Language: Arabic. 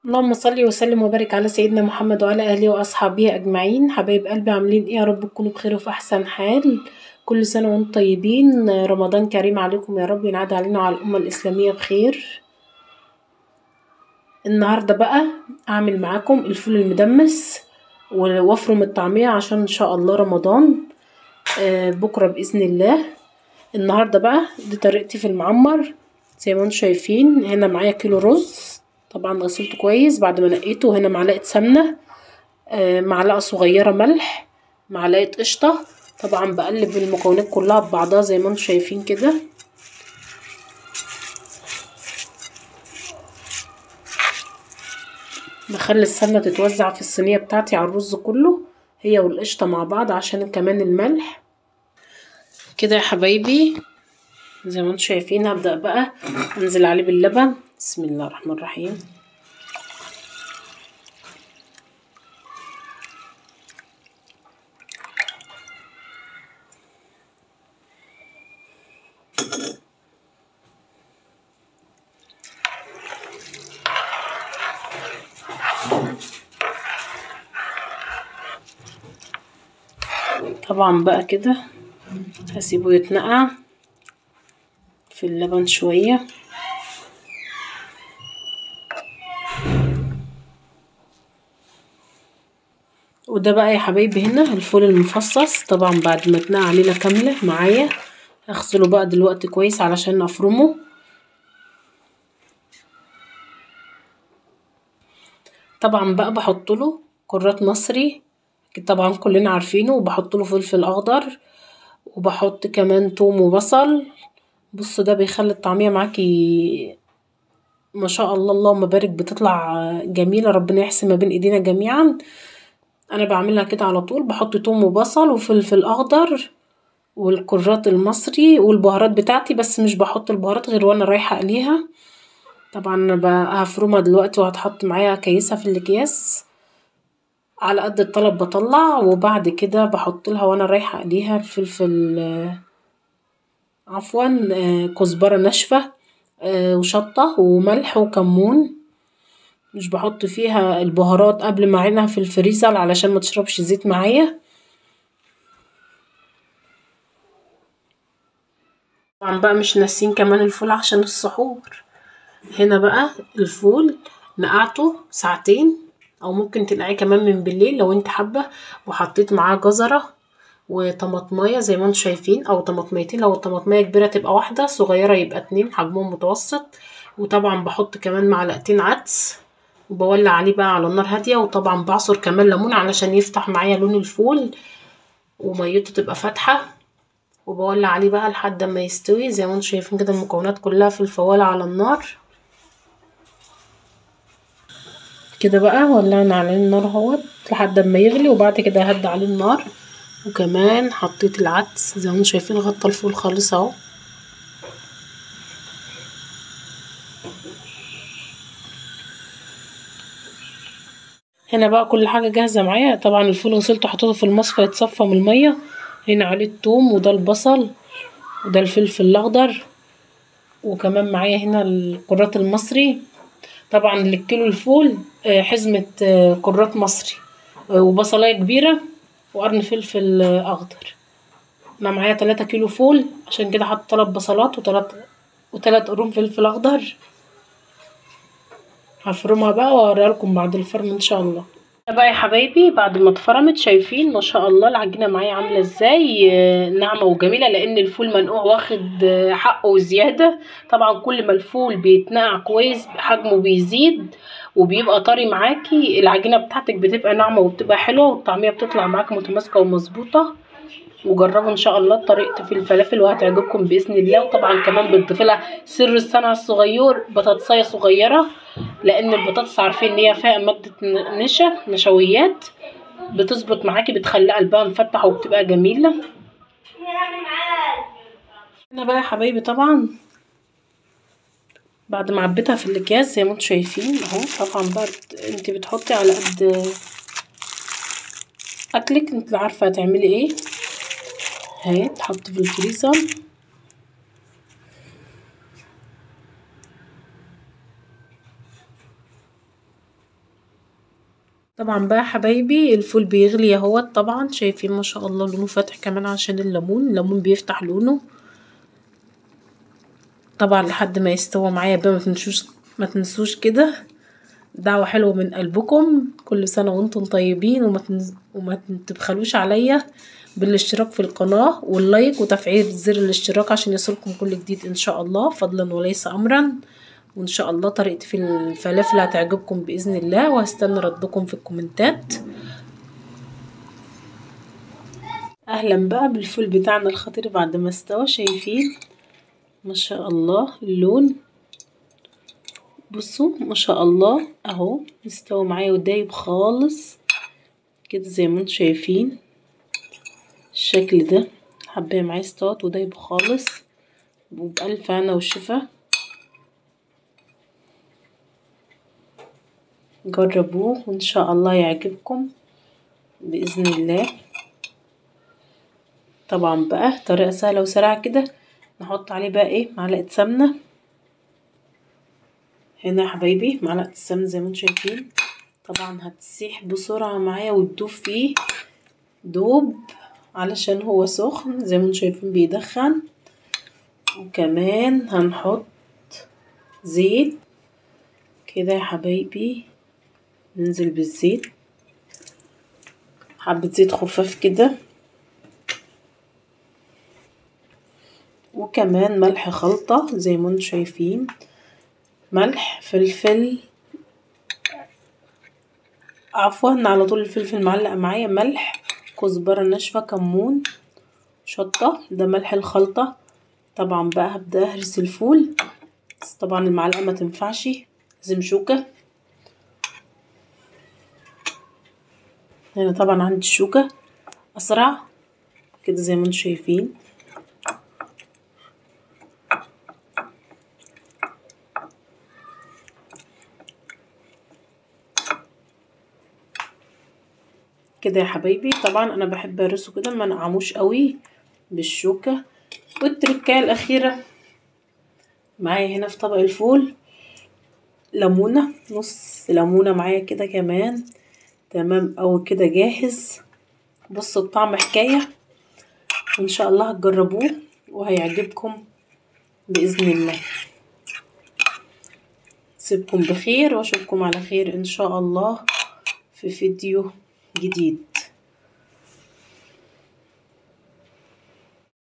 اللهم صل وسلم وبارك على سيدنا محمد وعلى اله واصحابه اجمعين. حبايب قلبي عاملين ايه؟ يا رب تكونوا بخير وفي احسن حال. كل سنه وانتم طيبين. رمضان كريم عليكم يا رب، ينعاد علينا وعلى الامه الاسلاميه بخير. النهارده بقى اعمل معاكم الفول المدمس وافرم الطعميه عشان ان شاء الله رمضان بكره باذن الله. النهارده بقى دي طريقتي في المعمر. زي ما انتم شايفين هنا معايا كيلو رز، طبعا غسلته كويس بعد ما نقيته. هنا معلقه سمنه، معلقه صغيره ملح، معلقه قشطه. طبعا بقلب المكونات كلها ببعضها زي ما انتم شايفين كده. بخلي السمنه تتوزع في الصينيه بتاعتي على الرز كله، هي والقشطه مع بعض عشان كمان الملح كده يا حبايبي. زي ما انتم شايفين هبدأ بقى انزل عليه باللبن. بسم الله الرحمن الرحيم. طبعا بقى كده هسيبه يتنقع في اللبن شوية. وده بقى يا حبايبي هنا الفول المفصص. طبعا بعد ما اتنقع ليلة كاملة معايا هغسله بقى دلوقتي كويس علشان افرمه. طبعا بقى بحط له كرات مصري طبعا كلنا عارفينه، وبحط له فلفل اخضر، وبحط كمان توم وبصل. بصوا ده بيخلي الطعمية معاكي ما شاء الله اللهم بارك، بتطلع جميلة. ربنا يحسن ما بين ايدينا جميعا. انا بعملها كده على طول، بحط توم وبصل وفلفل اخضر والكرات المصري والبهارات بتاعتي، بس مش بحط البهارات غير وانا رايحة اقليها. طبعا هفرمها دلوقتي وهتحط معايا كيسة في الاكياس على قد الطلب بطلع. وبعد كده بحط لها وانا رايحة اقليها الفلفل عفوا كزبرة ناشفة وشطة وملح وكمون. مش بحط فيها البهارات قبل ما اعينها في الفريزر علشان ما تشربش زيت معايا. طبعا بقى مش ناسين كمان الفول عشان السحور. هنا بقى الفول نقعته ساعتين، او ممكن تنقعيه كمان من بالليل لو انت حابة. وحطيت معاه جزرة وطماطمية زي ما انتم شايفين، او طماطميتين، لو الطماطمية كبيرة تبقى واحدة، صغيرة يبقى اتنين، حجمهم متوسط. وطبعا بحط كمان معلقتين عدس وبولع عليه بقى على النار هادية. وطبعا بعصر كمان ليمون علشان يفتح معايا لون الفول وميته تبقى فاتحة. وبولع عليه بقى لحد ما يستوي. زي ما انتم شايفين كده المكونات كلها في الفوالة على النار كده. بقى ولعنا عليه النار اهوت لحد ما يغلي، وبعد كده هدي عليه النار. وكمان حطيت العدس زي ما انتم شايفين غطى الفول خالص اهو. هنا بقى كل حاجة جاهزة معايا. طبعا الفول غسلته حطيته في المصفى يتصفى من المية. هنا عليه الثوم وده البصل وده الفلفل الاخضر، وكمان معايا هنا الكرات المصري. طبعا للكيلو الفول حزمة كرات مصري وبصلاية كبيرة وقرن فلفل اخضر. انا معايا 3 كيلو فول عشان كده حط 3 بصلات وتلات قرون فلفل اخضر. هفرمها بقى واوريها لكم بعد الفرم ان شاء الله. بقى يا حبايبي بعد ما اتفرمت شايفين ما شاء الله العجينه معايا عامله ازاي، ناعمه وجميله، لان الفول منقوع واخد حقه وزياده. طبعا كل ما الفول بيتنقع كويس حجمه بيزيد وبيبقى طري معاكي، العجينه بتاعتك بتبقى ناعمه وبتبقى حلوه والطعميه بتطلع معاكي متماسكه ومظبوطه. وجربوا ان شاء الله طريقتي في الفلافل وهتعجبكم باذن الله. وطبعا كمان بنضيف لها سر الصنعه الصغير بطاطسايه صغيره، لان البطاطس عارفين ان هي فيها ماده نشويات بتظبط معاكي، بتخلي قلبها مفتح وبتبقى جميله. هنا بقى يا حبايبي طبعا بعد ما عبيتها في الاكياس زي ما انتم شايفين اهو. طبعا بقى انت بتحطي على قد اكلك، انت عارفه هتعملي ايه. اهي تحط في الفريزر. طبعا بقى حبايبي الفول بيغلي اهوت. طبعا شايفين ما شاء الله لونه فاتح كمان عشان الليمون بيفتح لونه. طبعا لحد ما يستوى معايا بقى ما تنسوش كده دعوة حلوة من قلبكم. كل سنة وانتم طيبين، وما تبخلوش عليا بالاشتراك في القناة واللايك وتفعيل زر الاشتراك عشان يصلكم كل جديد ان شاء الله، فضلا وليس امرا. وان شاء الله طريقتي في الفلافل هتعجبكم باذن الله، وهستنى ردكم في الكومنتات. اهلا بقى بالفول بتاعنا الخطير بعد ما استوى. شايفين ما شاء الله اللون، بصوا ما شاء الله اهو استوى معايا ودايب خالص كده زي ما انتم شايفين الشكل ده. حبايه معايا استوت ودايب خالص، وبألف هنا وشفا. جربوه وان شاء الله يعجبكم بإذن الله. طبعا بقى طريقة سهلة وسريعة كده. نحط عليه بقى ايه معلقة سمنة هنا يا حبايبي، معلقة السمنة زي ما انتم شايفين. طبعا هتسيح بسرعة معايا وتدوب فيه دوب علشان هو سخن زي ما انتم شايفين بيدخن. وكمان هنحط زيت كده يا حبايبي، ننزل بالزيت حبة زيت خفاف كده، وكمان ملح خلطة زي ما انتم شايفين، ملح فلفل عفوا على طول الفلفل معلقة معايا، ملح كزبرة ناشفة كمون شطة، ده ملح الخلطة. طبعا بقى هبدأ اهرس الفول، بس طبعا المعلقة ما تنفعش لازم شوكة. هنا طبعا عندي الشوكة اسرع كده زي ما انتم شايفين. كده يا حبايبي. طبعا انا بحب ارسه كده ما نقعموش قوي بالشوكة. والتركايه الاخيرة معايا هنا في طبق الفول ليمونة، نص ليمونة معايا كده كمان. تمام اوي كده جاهز. بصوا الطعم حكاية، وان شاء الله هتجربوه وهيعجبكم بإذن الله. سيبكم بخير واشوفكم على خير ان شاء الله في فيديو جديد.